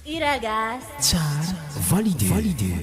I ragazzi. Tsara validé.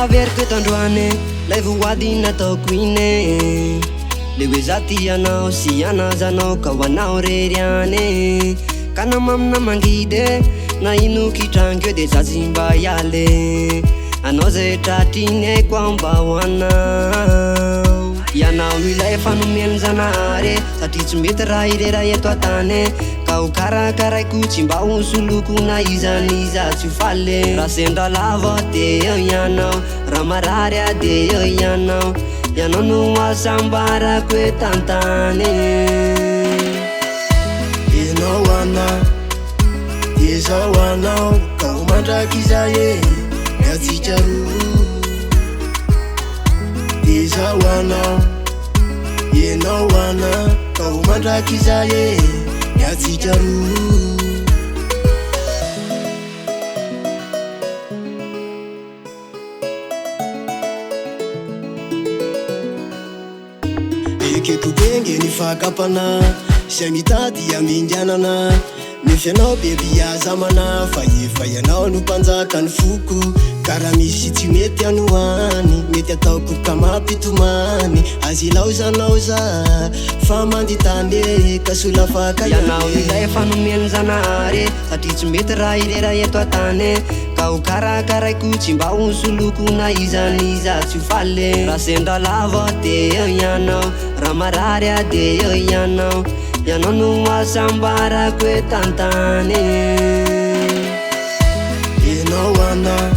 Averiko eto androany lay voady nataoko iny le hoe za ty anao sy anazanao ka ho anao reryany ka namamina mangidy na inokitrangio eo de za tsy mba hialy anao zay tratriny haiko aho mba ho anao ianao ilay fanomeny zanahary satria tsy mety raha irera eto atany ka ho karakaraiko tsy mba ho soloko na izaniza tsy ho faly raha sendra lava de eo ianao raha marary a de eo ianao no asambarako e tantany ianao anao de zao anao ka ho mandraky izay miatsikaroa de zao anao ianao anao ka ho mandraky izay miatsikaroa ekekobenge ny fakapana sy mitady amindianana mefy anao bebi azamana fa efa ianao no mpanjaka ny foko karaha misy tsy mety anoany mety ataoko kamapitomany azy laozalaoza fa manditany ka solafaka ianao ilay fanomeny zanahary satria tsy mety raha irera eto atany ka ho karakaraiko tsy mba ho soloko na izaniza tsy ho faly raha sendra lava de eo ianao raha marary a de eo ianao no asambarako e tantany ianao anao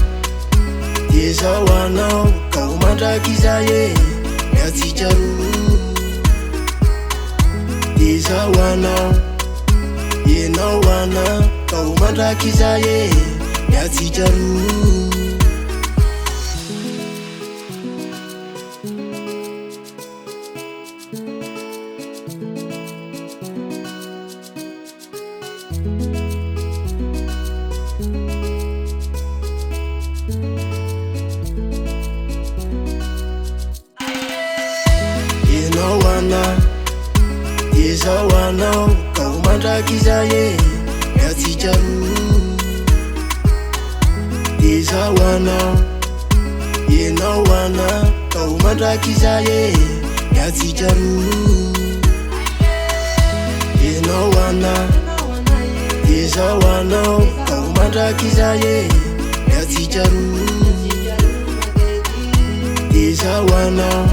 de zao anao ka ho mandraky izay miatsikaroa de zao anao ianao anao ka ho mandraky izay miatsikaroa de zao anao ka ho mandraky izay miatsikaroa de zao anao ianao anao ka ho mandraky izay miatsikaroa ianao anao de zao anao ka ho mandraky izay miatsikaroa de zao anao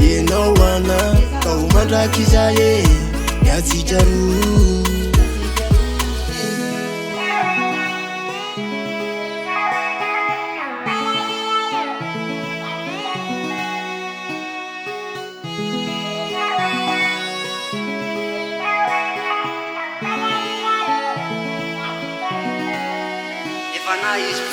ianao anao ka ho mandraky izay miatsikaroa efa na izy